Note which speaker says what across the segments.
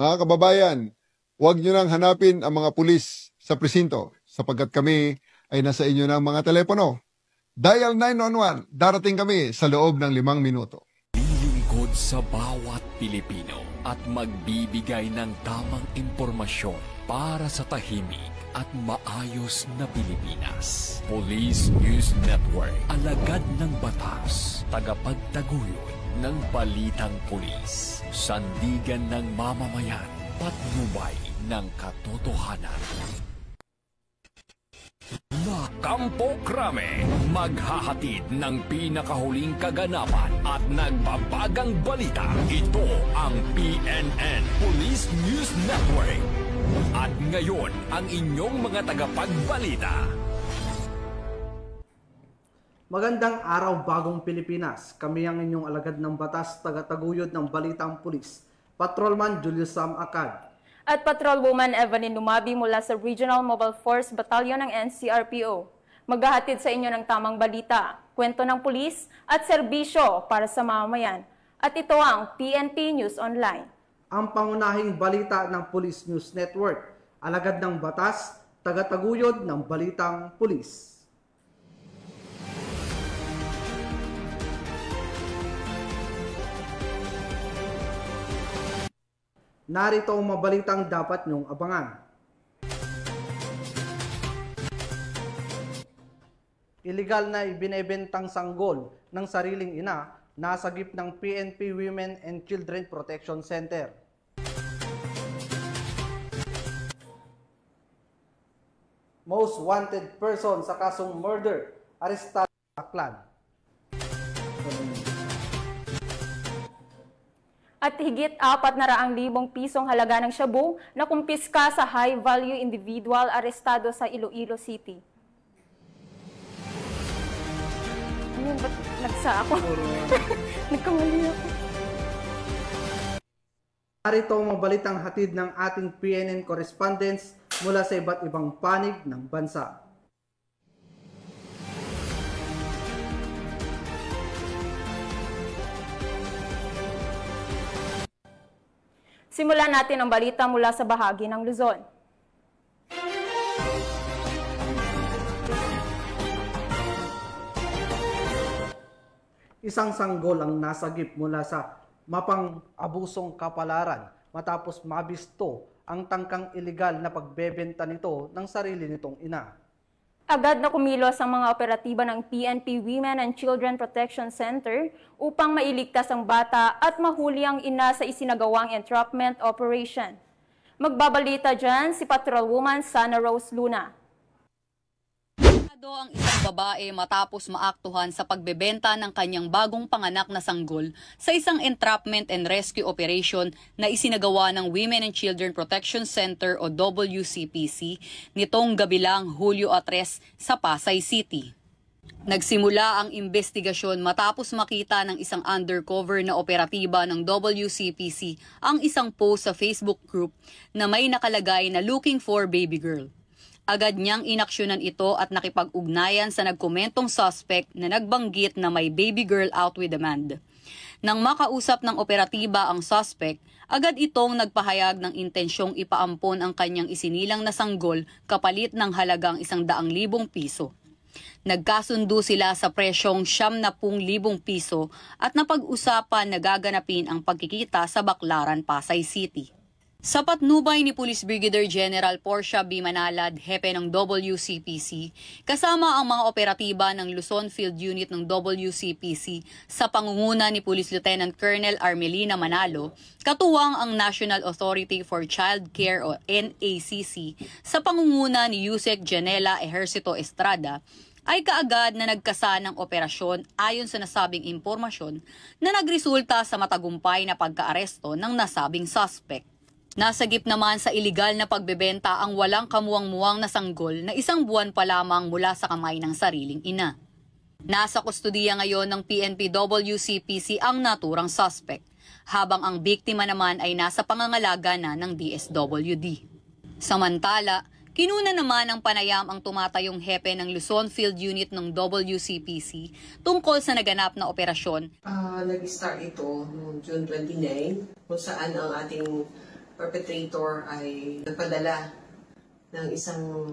Speaker 1: Mga kababayan, huwag nyo nang hanapin ang mga pulis sa presinto sapagkat kami ay nasa inyo ng mga telepono. Dial 911, darating kami sa loob ng 5 minuto.
Speaker 2: Lilingkod sa bawat Pilipino at magbibigay ng tamang impormasyon para sa tahimik at maayos na Pilipinas. Police News Network, alagad ng batas, tagapagtaguyod ng balitang pulis, sandigan ng mamamayan, patnubay ng katotohanan. Na Kampo Krame, maghahatid ng pinakahuling kaganapan at nagbabagang balita. Ito ang PNN Police News Network. At ngayon, ang inyong mga tagapagbalita.
Speaker 3: Magandang araw, bagong Pilipinas. Kami ang inyong alagad ng batas, tagataguyod ng balitang pulis. Patrolman Julius Sam Acad.
Speaker 4: At Patrolwoman Evelyn Lumabi mula sa Regional Mobile Force Battalion ng NCRPO. Maghahatid sa inyo ng tamang balita, kwento ng pulis at serbisyo para sa mamamayan. At ito ang PNP News Online.
Speaker 3: Ang pangunahing balita ng Police News Network, alagad ng batas, tagataguyod ng balitang pulis. Narito ang mabalitang dapat niyong abangan. Illegal na ibinebentang sanggol ng sariling ina, nasagip ng PNP Women and Children Protection Center. Most wanted person sa kasong murder, arestado sa Aklan.
Speaker 4: At higit 400,000 pisong halaga ng shabu na kumpiska sa high-value individual arestado sa Iloilo City. Ano yun? Ba't nagsa ako? Nagkamali ako.
Speaker 3: Narito ang mabalitang hatid ng ating PNN correspondents mula sa iba't ibang panig ng bansa.
Speaker 4: Simulan natin ang balita mula sa bahagi ng Luzon.
Speaker 3: Isang sanggol ang nasagip mula sa mapang-abusong kapalaran matapos mabisto ang tangkang ilegal na pagbebenta nito ng sarili nitong ina.
Speaker 4: Agad na kumilos ang mga operatiba ng PNP Women and Children Protection Center upang mailigtas ang bata at mahuli ang ina sa isinagawang entrapment operation. Magbabalita dyan si Patrolwoman Sana Rose Luna.
Speaker 5: Ang isang babae matapos maaktuhan sa pagbebenta ng kanyang bagong panganak na sanggol sa isang entrapment and rescue operation na isinagawa ng Women and Children Protection Center o WCPC nitong gabi lang Hulyo 3 sa Pasay City. Nagsimula ang investigasyon matapos makita ng isang undercover na operatiba ng WCPC ang isang post sa Facebook group na may nakalagay na looking for baby girl. Agad niyang inaksyonan ito at nakipag-ugnayan sa nagkomentong suspect na nagbanggit na may baby girl out with demand. Nang makausap ng operatiba ang suspect, agad itong nagpahayag ng intensyong ipaampon ang kanyang isinilang na sanggol kapalit ng halagang 100,000 piso. Nagkasundo sila sa presyong 70,000 piso at napag-usapan na gaganapin ang pagkikita sa Baclaran, Pasay City. Sa patnubay ni Police Brigadier General Portia B. Manalad, hepe ng WCPC, kasama ang mga operatiba ng Luzon Field Unit ng WCPC sa pangunguna ni Police Lieutenant Colonel Armelina Manalo, katuwang ang National Authority for Child Care o NACC sa pangunguna ni Yusek Janela Ejercito Estrada, ay kaagad na nagkasa ng operasyon ayon sa nasabing impormasyon na nagresulta sa matagumpay na pagkaaresto ng nasabing suspect. Nasagip naman sa iligal na pagbebenta ang walang kamuwang-muwang na sanggol na 1 buwan pa lamang mula sa kamay ng sariling ina. Nasa kustudiya ngayon ng PNP WCPC ang naturang suspect, habang ang biktima naman ay nasa pangangalaga na ng DSWD. Samantala, kinuna naman ng panayam ang tumatayong hepe ng Luzon Field Unit ng WCPC tungkol sa naganap na operasyon.
Speaker 6: Nag-start ito noong June 29 kung saan ang ating perpetrator ay nagpadala ng isang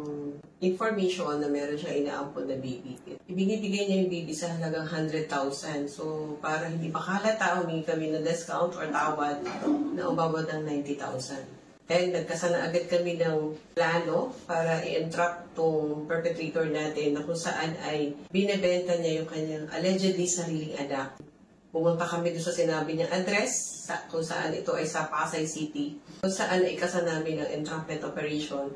Speaker 6: information na meron siyang inaampon na baby. Ibinibigay niya yung baby sa halagang 100,000. So, para hindi makalata, humingi kami ng discount or tawad na umabot ng 90,000. And nagkasana agad kami ng plano para i-entrap tong perpetrator natin na kung saan ay binebenta niya yung kanyang allegedly sariling anak. Pumunta kami doon sa sinabi niyang address, kung saan ito ay sa Pasay City, kung saan ay ikasa namin ng entrapment operation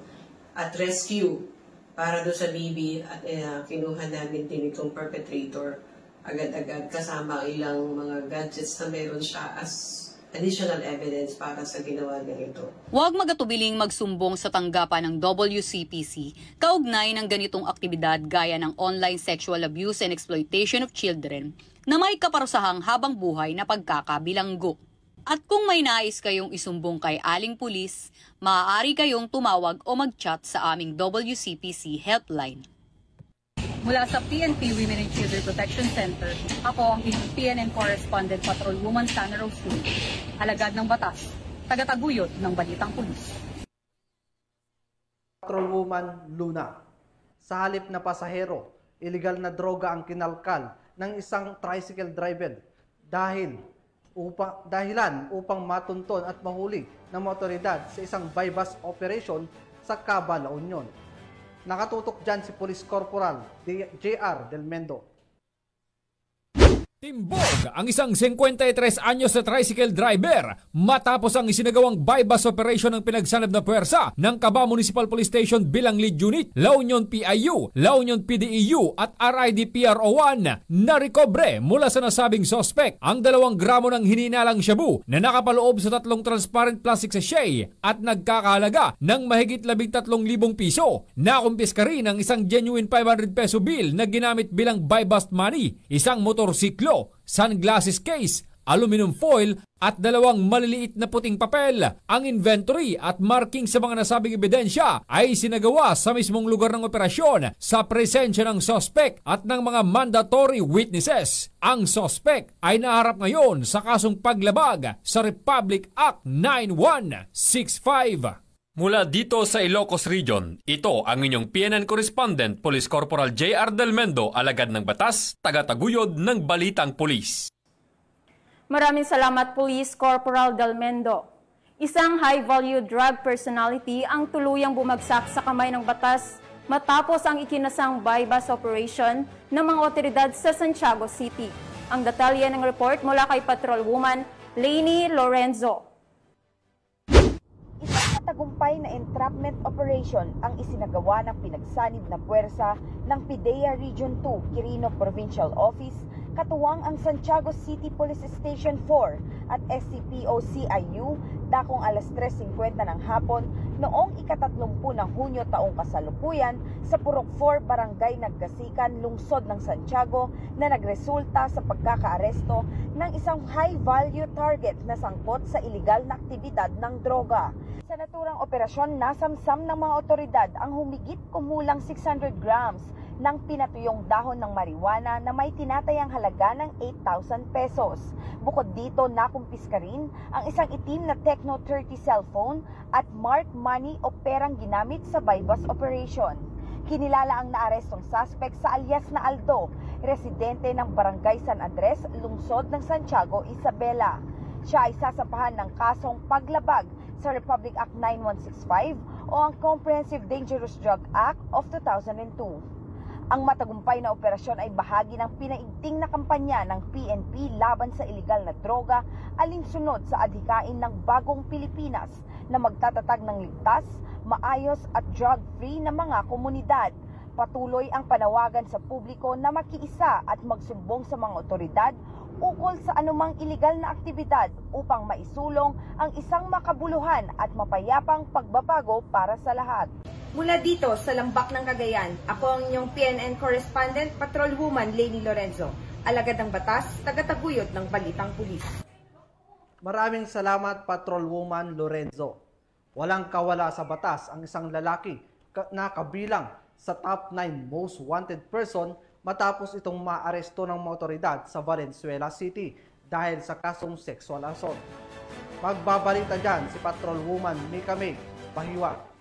Speaker 6: at rescue para doon sa baby at kinuha namin din itong perpetrator agad-agad kasama ang ilang mga gadgets na meron siya as additional evidence para sa ginawa niya ito.
Speaker 5: Huwag magatubiling magsumbong sa tanggapan ng WCPC kaugnay ng ganitong aktibidad gaya ng online sexual abuse and exploitation of children na may kaparusahang habang buhay na pagkakabilanggo. At kung may nais kayong isumbong kay Aling Pulis, maaari kayong tumawag o mag-chat sa aming WCPC helpline. Mula sa PNP Women and Children Protection Center, ako ang inyong PNN Correspondent Patrolwoman Sana Rose, alagad ng batas, tagataguyod ng Balitang Pulis.
Speaker 3: Patrolwoman Luna. Sa halip na pasahero, illegal na droga ang kinalkal ng isang tricycle driver dahilan upang matunton at mahuli ng mga otoridad sa isang bypass operation sa Caba, La Union. Nakatutok dyan si Police Corporal JR Del Mendo.
Speaker 2: Timbog ang isang 53 anyos na tricycle driver matapos ang isinagawang bypass operation ng pinagsanib na puwersa ng Caba Municipal Police Station bilang lead unit, La Union PIU, La Union PDEU at RID-PRO1 na recobre mula sa nasabing sospek ang 2 gramo ng hininalang shabu na nakapaloob sa 3 transparent plastic sachet at nagkakahalaga ng mahigit 13,000 piso. Nakumpiska rin ang isang genuine 500 peso bill na ginamit bilang bypass money, isang motorsiklo, sunglasses case, aluminum foil at 2 maliliit na puting papel. Ang inventory at marking sa mga nasabing ebidensya ay sinagawa sa mismong lugar ng operasyon sa presensya ng sospek at ng mga mandatory witnesses. Ang sospek ay naharap ngayon sa kasong paglabag sa Republic Act 9165. Mula dito sa Ilocos Region, ito ang inyong PNN Correspondent, Police Corporal JR Del Mendo, alagad ng batas, tagataguyod ng Balitang Pulis.
Speaker 4: Maraming salamat, Police Corporal Del Mendo. Isang high-value drug personality ang tuluyang bumagsak sa kamay ng batas matapos ang ikinasang bypass operation ng mga otoridad sa Santiago City. Ang detalye ng report mula kay Patrolwoman Lainey Lorenzo.
Speaker 7: Isang matagumpay na entrapment operation ang isinagawa ng pinagsanib na puwersa ng PIDEA Region 2 Quirino Provincial Office, katuwang ang Santiago City Police Station 4 at SCPO-CIU dakong alas 3:50 ng hapon noong ika-30 ng Hunyo taong kasalukuyan sa Purok 4, Barangay Naggasikan, Lungsod ng Santiago na nagresulta sa pagkakaaresto ng isang high-value target na sangkot sa iligal na aktibidad ng droga. Sa naturang operasyon, nasamsam ng mga otoridad ang humigit kumulang 600 grams ng pinatuyong dahon ng marijuana na may tinatayang halaga ng 8,000 pesos. Bukod dito, nakumpiska rin ang isang itim na Tecno 30 cellphone at marked money o perang ginamit sa bypass operation. Kinilala ang naarestong suspect sa alias na Aldo, residente ng Barangay San Andres, Lungsod ng Santiago, Isabela. Siya ay sasampahan ng kasong paglabag sa Republic Act 9165 o ang Comprehensive Dangerous Drug Act of 2002. Ang matagumpay na operasyon ay bahagi ng pinaigting na kampanya ng PNP laban sa iligal na droga alinsunod sa adhikain ng Bagong Pilipinas na magtatatag ng ligtas, maayos at drug-free na mga komunidad. Patuloy ang panawagan sa publiko na makiisa at magsumbong sa mga otoridad ukol sa anumang iligal na aktibidad upang maisulong ang isang makabuluhan at mapayapang pagbabago para sa lahat. Mula dito sa Lambak ng Cagayan, ako ang inyong PNN Correspondent, Patrolwoman Lainey Lorenzo, alagad ng batas, tagataguyod ng Balitang Pulis.
Speaker 3: Maraming salamat, Patrolwoman Lorenzo. Walang kawala sa batas ang isang lalaki na kabilang sa top 9 most wanted person matapos itong maaresto ng mga otoridad sa Valenzuela City dahil sa kasong sexual assault. Magbabalita dyan si Patrolwoman Mika May Bahiwag.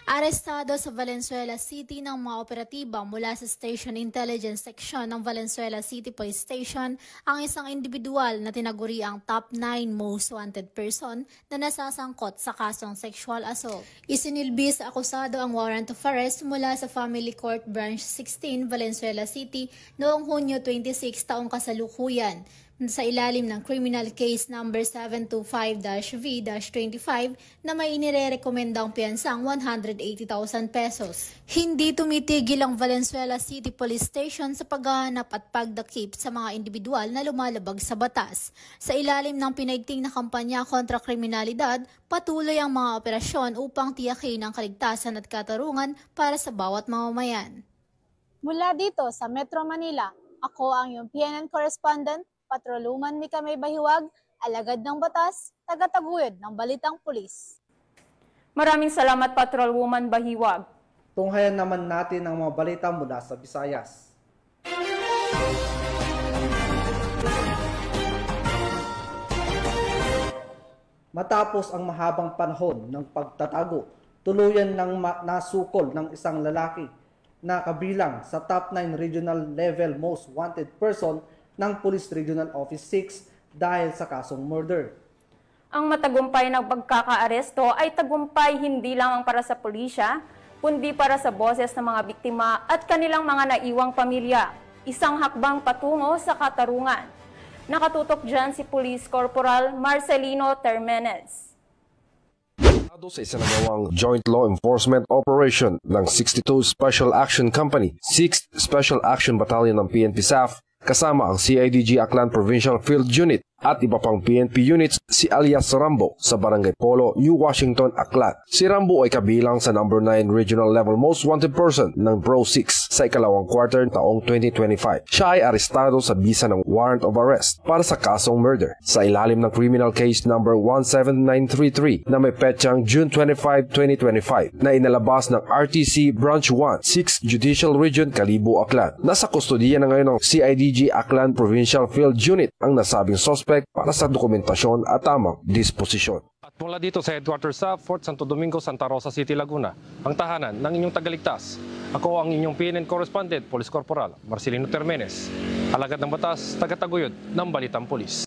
Speaker 8: Arestado sa Valenzuela City ng mga operatiba mula sa Station Intelligence Section ng Valenzuela City Police Station ang isang individual na tinaguri ang top 9 most wanted person na nasasangkot sa kasong sexual assault. Isinilbi sa akusado ang warrant of arrest mula sa Family Court Branch 16, Valenzuela City noong Hunyo 26 taong kasalukuyan sa ilalim ng criminal case number 725-V-25 na may inirekomendang piyansang 180,000 pesos. Hindi tumitigil ang Valenzuela City Police Station sa paghahanap at pagdakip sa mga individual na lumalabag sa batas. Sa ilalim ng pinaigting na kampanya kontra kriminalidad, patuloy ang mga operasyon upang tiyakin ang kaligtasan at katarungan para sa bawat mamamayan.
Speaker 9: Mula dito sa Metro Manila, ako ang iyong PNN correspondent, Patrolwoman Mika May Bahiwag, alagad ng batas, tagataguyod ng Balitang Pulis.
Speaker 4: Maraming salamat, Patrolwoman Bahiwag.
Speaker 3: Tunghayan naman natin ang mga balita mula sa Visayas. Matapos ang mahabang panahon ng pagtatago, tuluyan ng nasukol ng isang lalaki na kabilang sa top 9 regional level most wanted person ng Police Regional Office 6 dahil sa kasong murder.
Speaker 4: Ang matagumpay na pagkakaaresto ay tagumpay hindi lamang para sa pulisya, kundi para sa boses ng mga biktima at kanilang mga naiwang pamilya. Isang hakbang patungo sa katarungan. Nakatutok dyan si Police Corporal Marcelino Termenes.
Speaker 10: Sa isinagawang Joint Law Enforcement Operation ng 62 Special Action Company, 6th Special Action Battalion ng PNP SAF, kasama ang CIDG Aklan Provincial Field Unit at iba pang PNP units si alias Rambo sa Barangay Polo, New Washington, Aklan. Si Rambo ay kabilang sa number 9 regional level most wanted person ng Bro 6 sa ikalawang quarter taong 2025. Siya ay arestado sa bisa ng warrant of arrest para sa kasong murder sa ilalim ng criminal case number 17933 na may petsang June 25, 2025 na inalabas ng RTC Branch 1, 6th Judicial Region, Kalibo, Aklan. Nasa kustodiya na ngayon ng CIDG Aklan Provincial Field Unit ang nasabing suspect para sa dokumentasyon at tamang disposisyon.
Speaker 11: At mula dito sa headquarters sa Fort Santo Domingo, Santa Rosa City, Laguna, ang tahanan ng inyong tagaligtas. Ako ang inyong PNN correspondent, Police Corporal Marcelino Termenes, alagad ng batas, tagataguyod ng Balitang Pulis.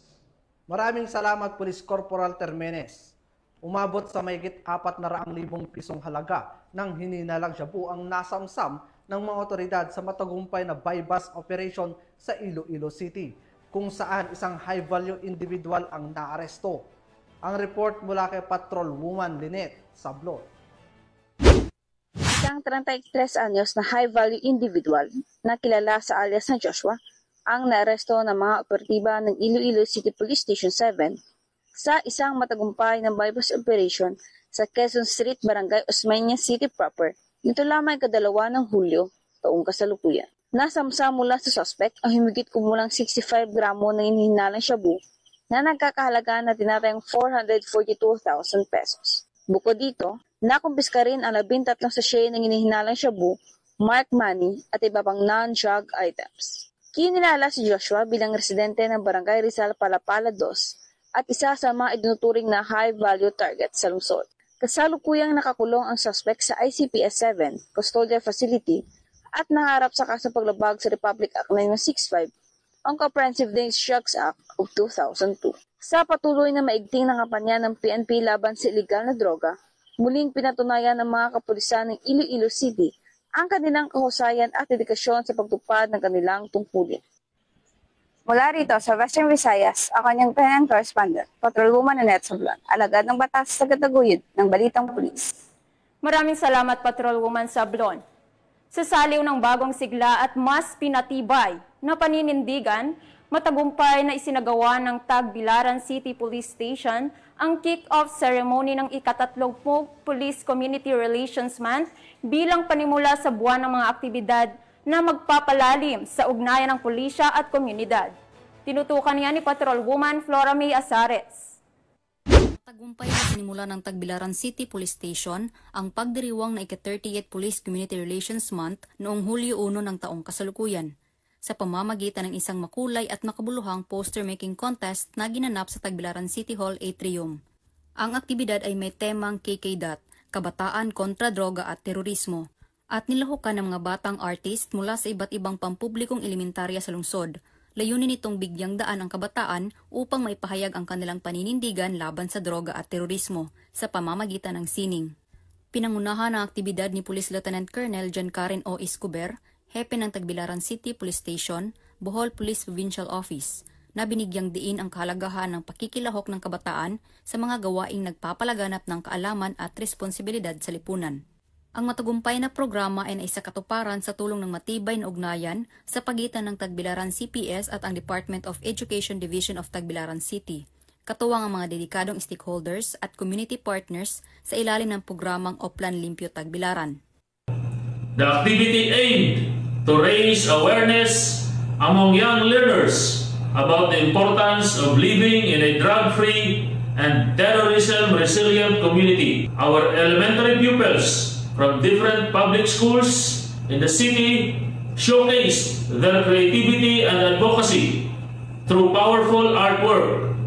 Speaker 3: Maraming salamat, Police Corporal Termenes. Umabot sa mahigit 400,000 pisong halaga ng hininalang shabu ang nasamsam ng mga otoridad sa matagumpay na buy-bust operation sa Iloilo City, kung saan isang high-value individual ang naaresto. Ang report mula kay Patrolwoman Lynette Sablon.
Speaker 12: Isang 33 anyos na high-value individual na kilala sa alias na Joshua ang naaresto ng mga operatiba ng Iloilo City Police Station 7 sa isang matagumpay na buy-bust operation sa Quezon Street, Barangay Osmeña City proper, nito lamang kadalawa ng Hulyo, taong kasalukuyan. Nasamsa mula sa suspect ang humigit kumulang 65 gramo ng hinihinalang shabu na nagkakahalaga na tinatayang 442,000 pesos. Bukod dito, nakumpiska rin ang 13 sachet ng hinihinalang shabu, marked money at iba pang non-drug items. Kinilala si Joshua bilang residente ng Barangay Rizal, Palapala 2 at isa sa mga idinuturing na high-value target sa lungsod. Kasalukuyang nakakulong ang suspect sa ICPS 7 Custodial Facility at naharap sa kasong paglabag sa Republic Act 9165, ang Comprehensive Dangerous Drugs Act of 2002. Sa patuloy na maigting na kampanya ng PNP laban sa iligal na droga, muling pinatunayan ng mga kapulisan ng Iloilo City ang kanilang kahusayan at dedikasyon sa pagtupad ng kanilang tungkulin. Mula rito sa Western Visayas, ako niyang PNN correspondent, Patrolwoman Lynette Sablon, alagad ng batas sa tagataguyod ng Balitang Pulis.
Speaker 4: Maraming salamat, Patrolwoman Sablon. Sa saliw ng bagong sigla at mas pinatibay na paninindigan, matagumpay na isinagawa ng Tagbilaran City Police Station ang kick-off ceremony ng ika-30 Police Community Relations Month bilang panimula sa buwan ng mga aktibidad na magpapalalim sa ugnayan ng pulisya at komunidad. Tinutukan niya ni Patrolwoman Flora May Azares.
Speaker 13: Tagumpay na sinimula ng Tagbilaran City Police Station ang pagdiriwang na ika-38 Police Community Relations Month noong Hulyo 1 ng taong kasalukuyan. sa pamamagitan ng isang makulay at makabuluhang poster-making contest na ginanap sa Tagbilaran City Hall Atrium. Ang aktibidad ay may temang KKDAT, Kabataan kontra Droga at Terorismo, at nilahukan ng mga batang artist mula sa iba't ibang pampublikong elementarya sa lungsod. Layunin nitong bigyang daan ang kabataan upang maipahayag ang kanilang paninindigan laban sa droga at terorismo sa pamamagitan ng sining. Pinangunahan ang aktibidad ni Police Lieutenant Colonel John Karen O. Escobar, hepe ng Tagbilaran City Police Station, Bohol Police Provincial Office, na binigyang diin ang kahalagahan ng pakikilahok ng kabataan sa mga gawaing nagpapalaganap ng kaalaman at responsibilidad sa lipunan. Ang matagumpay na programa ay naisakatuparan sa tulong ng matibay na ugnayan sa pagitan ng Tagbilaran CPS at ang Department of Education Division of Tagbilaran City, katuwang ang mga dedikadong stakeholders at community partners sa ilalim ng programang Oplan Limpyo Tagbilaran.
Speaker 14: The activity aimed to raise awareness among young learners about the importance of living in a drug-free and terrorism-resilient community. Our elementary pupils from different public schools in the city showcased their creativity and advocacy through powerful artwork.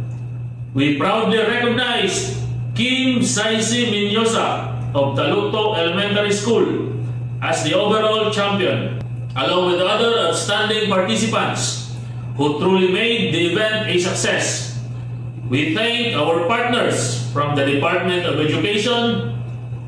Speaker 14: We proudly recognized Kim Saisi Minyosa of Taluktok Elementary School as the overall champion, along with other outstanding participants who truly made the event a success. We thank our partners from the Department of Education,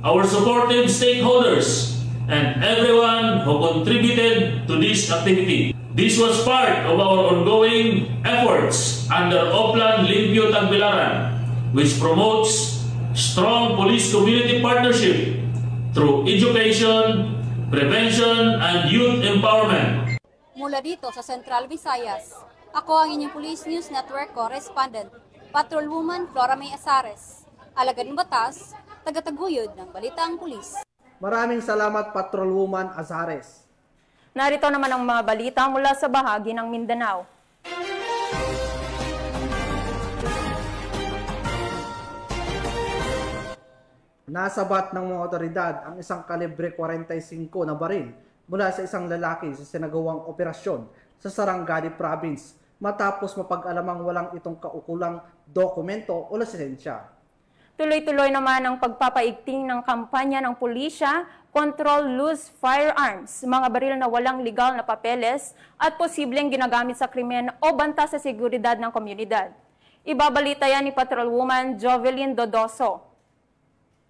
Speaker 14: our supportive stakeholders, and everyone who contributed to this activity. This was part of our ongoing efforts under Oplan Limpyo Tagbilaran, which promotes strong police-community partnership through education, prevention, and youth empowerment.
Speaker 15: Mula dito sa Central Visayas, ako ang inyong Police News Network Correspondent, Patrolwoman Flora May Azares, alagad ng batas, tagataguyod ng Balitang Pulis.
Speaker 3: Maraming salamat, Patrolwoman Azares.
Speaker 4: Narito naman ang mga balita mula sa bahagi ng Mindanao.
Speaker 3: Nasabat ng mga otoridad ang isang kalibre 45 na baril mula sa isang lalaki sa sinagawang operasyon sa Sarangani Province matapos mapag-alamang walang itong kaukulang dokumento o lisensya.
Speaker 4: Tuloy-tuloy naman ang pagpapaigting ng kampanya ng pulisya, Control Loose Firearms, mga baril na walang legal na papeles at posibleng ginagamit sa krimen o banta sa seguridad ng komunidad. Ibabalita yan ni Patrolwoman Jovelyn Dodoso.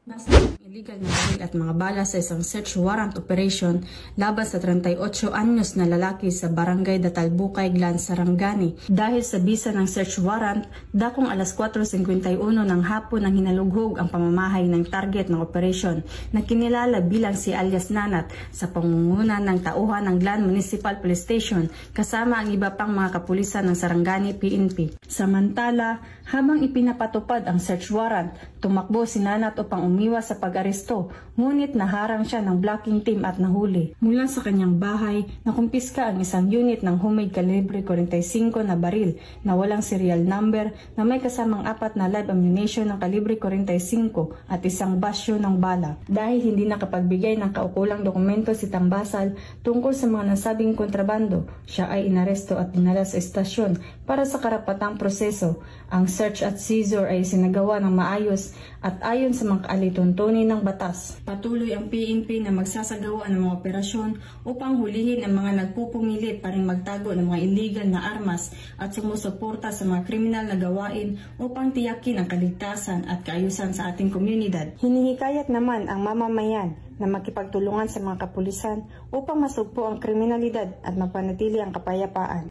Speaker 16: Nasa illegal na baril at mga bala sa isang search warrant operation laban sa 38 anyos na lalaki sa Barangay Datalbukay, Glan, Sarangani. Dahil sa bisa ng search warrant, dakong alas 4:51 ng hapon nang hinalughog ang pamamahay ng target ng operation na kinilala bilang si alias Nanat sa pangunguna ng tauhan ng Glan Municipal Police Station kasama ang iba pang mga kapulisan ng Sarangani PNP. Samantala, habang ipinapatupad ang search warrant, tumakbo si Nanat upang umiwas sa pag-aresto, ngunit naharang siya ng blocking team at nahuli. Mula sa kanyang bahay, nakumpiska ang isang unit ng homemade kalibre 45 na baril na walang serial number na may kasamang 4 na live ammunition ng kalibre 45 at isang basyo ng bala. Dahil hindi nakapagbigay ng kaukulang dokumento si Tambasal tungkol sa mga nasabing kontrabando, siya ay inaresto at dinala sa estasyon para sa karapatang proseso. Ang search at seizure ay sinagawa ng maayos at ayon sa mga alituntunin ng batas. Patuloy ang PNP na magsasagawa ng mga operasyon upang hulihin ang mga nagpupumilit pa rin magtago ng mga illegal na armas at sumusuporta sa mga kriminal na gawain upang tiyakin ang kaligtasan at kaayusan sa ating komunidad. Hinihikayat naman ang mamamayan na makipagtulungan sa mga kapulisan upang masugpo ang kriminalidad at mapanatili ang kapayapaan.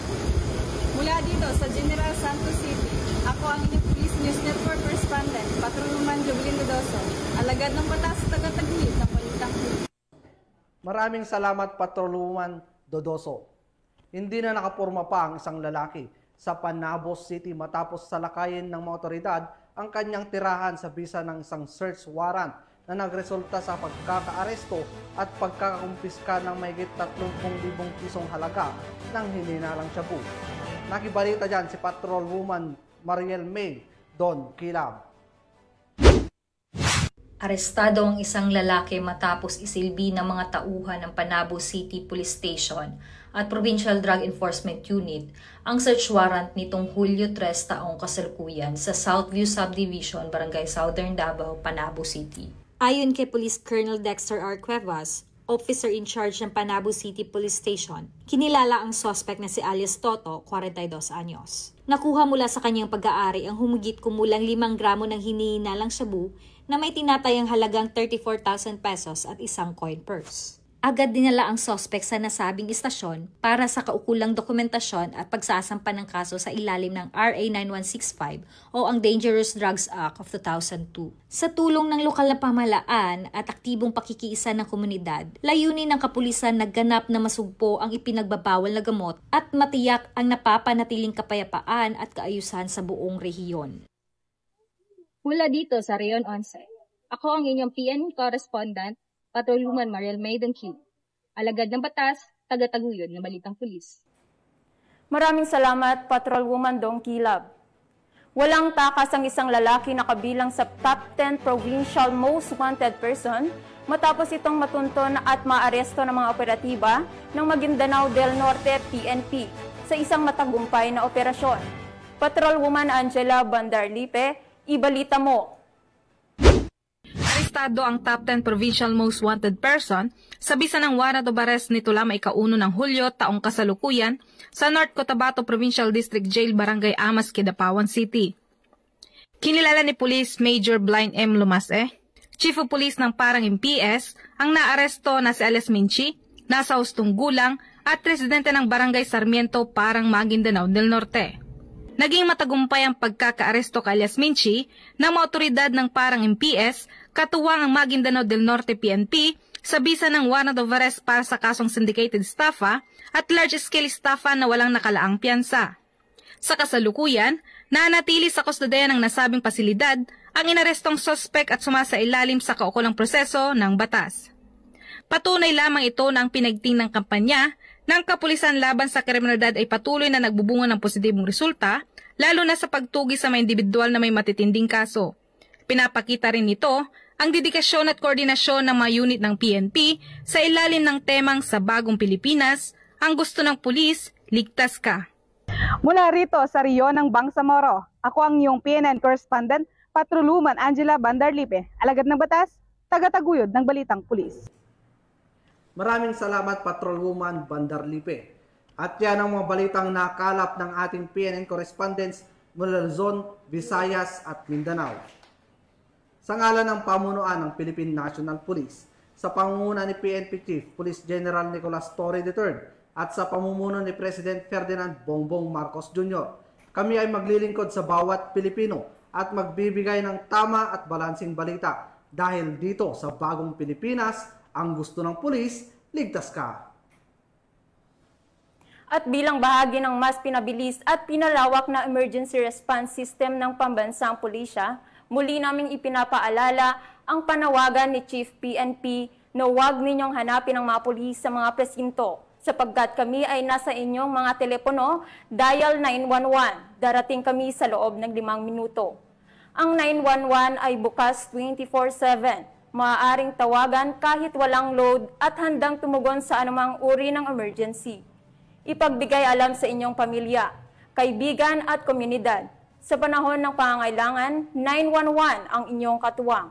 Speaker 17: Mula dito sa General Santos City, ako ang inyong Police News Network Correspondent, Patrolwoman Jovelyn Dodoso, alagad ng batas, tagataguyod ng Balitang Pulis.
Speaker 3: Maraming salamat, Patrolwoman Dodoso. Hindi na nakapurma pa ang isang lalaki sa Panabos City matapos salakayin ng mga otoridad ang kanyang tirahan sa bisa ng isang search warrant na nagresulta sa pagkakaaresto at pagkakakumpiska ng mahigit 30,000 pisong halaga ng hininalang shabu. Nakibalita dyan si Patrolwoman Mariel May Don Kilab.
Speaker 18: Arestado ang isang lalaki matapos isilbi ng mga tauhan ng Panabo City Police Station at Provincial Drug Enforcement Unit ang search warrant nitong Hulyo 3 taong kasalukuyan sa Southview Subdivision, Barangay Southern Davao, Panabo City. Ayon kay Police Colonel Dexter R. Cuevas, Officer in charge ng Panabo City Police Station, kinilala ang suspect na si alias Toto, 42 anyos. Nakuha mula sa kanyang pag-aari ang humigit kumulang 5 gramo ng hinihinalang shabu na may tinatayang halagang 34,000 pesos at isang coin purse. Agad dinala ang suspect sa nasabing istasyon para sa kaukulang dokumentasyon at pagsasampa ng kaso sa ilalim ng RA 9165 o ang Dangerous Drugs Act of 2002. Sa tulong ng lokal na pamahalaan at aktibong pakikiisa ng komunidad, layunin ng kapulisan na ganap na masugpo ang ipinagbabawal na gamot at matiyak ang napapanatiling kapayapaan at kaayusan sa buong rehiyon.
Speaker 19: Mula dito sa Reyon 11, ako ang inyong PN correspondent, Patrolwoman Mariel Maiden Q. Alagad ng batas, taga-taguyod ng Balitang Pulis.
Speaker 4: Maraming salamat, Patrolwoman Dong Kilab. Walang takas ang isang lalaki na kabilang sa top 10 provincial most wanted person matapos itong matunton at maaresto ng mga operatiba ng Maguindanao del Norte PNP sa isang matagumpay na operasyon. Patrolwoman Angela Bandarlipe, ibalita mo.
Speaker 20: Arestado ang top 10 provincial most wanted person sa bisa ng warrant of arrest nito lamang ika-1 ng Hulyo taong kasalukuyan sa North Cotabato Provincial District Jail, Barangay Amas, Kidapawan City. Kinilala ni Police Major Blind M. Lumase, Chief of Police ng Parang MPS, ang naaresto na si alias Minchi, nasa hustong gulang at residente ng Barangay Sarmiento, Parang Maguindanao del Norte. Naging matagumpay ang pagkakaaresto kay alias Minchi ng mga otoridad ng Parang MPS, katuwang ang Maguindanao del Norte PNP sa bisa ng warrant of arrest para sa kasong syndicated estafa at large-scale estafa na walang nakalaang piyansa. Sa kasalukuyan, nanatili sa kustodiya ng nasabing pasilidad ang inarestong suspect at sumasailalim sa kaukulang proseso ng batas. Patunay lamang ito na ang pinagting ng kampanya ng kapulisan laban sa kriminalidad ay patuloy na nagbubunga ng positibong resulta, lalo na sa pagtugi sa mga individual na may matitinding kaso. Pinapakita rin ito ang dedikasyon at koordinasyon ng mga unit ng PNP sa ilalim ng temang Sa Bagong Pilipinas, ang gusto ng pulis, ligtas ka.
Speaker 21: Mula rito sa Riyon ng Bangsamoro, ako ang iyong PNN correspondent, Patrolwoman Angela Bandarlipe, alagad ng batas, taga-taguyod ng Balitang Pulis.
Speaker 3: Maraming salamat, Patrolwoman Bandarlipe. At yan ang mga balitang nakalap ng ating PNN correspondents mula Luzon, Visayas at Mindanao. Sa ngalan ng pamunuan ng Philippine National Police, sa pangunguna ni PNP Chief Police General Nicolas Torre III at sa pamumuno ni President Ferdinand Bongbong Marcos Jr., kami ay maglilingkod sa bawat Pilipino at magbibigay ng tama at balansing balita dahil dito sa Bagong Pilipinas, ang gusto ng pulis, ligtas ka.
Speaker 4: At bilang bahagi ng mas pinabilis at pinalawak na emergency response system ng pambansang pulisya, muli naming ipinapaalala ang panawagan ni Chief PNP na huwag ninyong hanapin ang mga pulis sa mga presinto sapagkat kami ay nasa inyong mga telepono, dial 911. Darating kami sa loob ng 5 minuto. Ang 911 ay bukas 24/7. Maaaring tawagan kahit walang load at handang tumugon sa anumang uri ng emergency. Ipagbigay alam sa inyong pamilya, kaibigan at komunidad. Sa panahon ng pangangailangan, 911 ang inyong katuwang.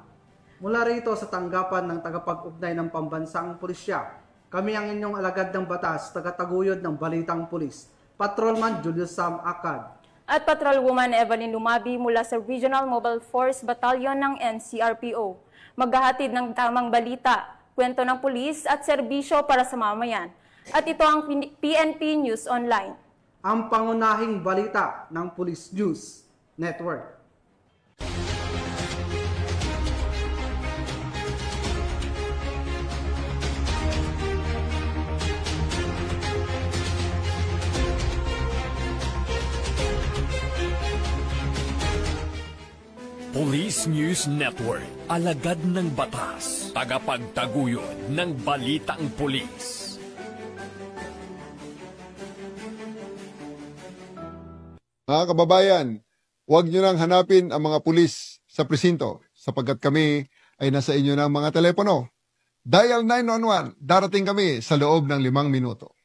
Speaker 3: Mula rito sa tanggapan ng tagapag-ugnay ng pambansang pulisya, kami ang inyong alagad ng batas, taga-taguyod ng Balitang Pulis, Patrolman Julius Sam Acad.
Speaker 4: At Patrolwoman Evelyn Lumabi mula sa Regional Mobile Force Battalion ng NCRPO. Maghahatid ng tamang balita, kwento ng pulis at serbisyo para sa mamayan. At ito ang PNP News Online.
Speaker 3: Ang pangunahing balita ng Police News Network.
Speaker 2: Police News Network, alagad ng batas, tagapagtaguyod ng balitang pulis.
Speaker 1: Mga kababayan, huwag nyo nang hanapin ang mga pulis sa presinto sapagkat kami ay nasa inyo ng mga telepono. Dial 911, darating kami sa loob ng 5 minuto.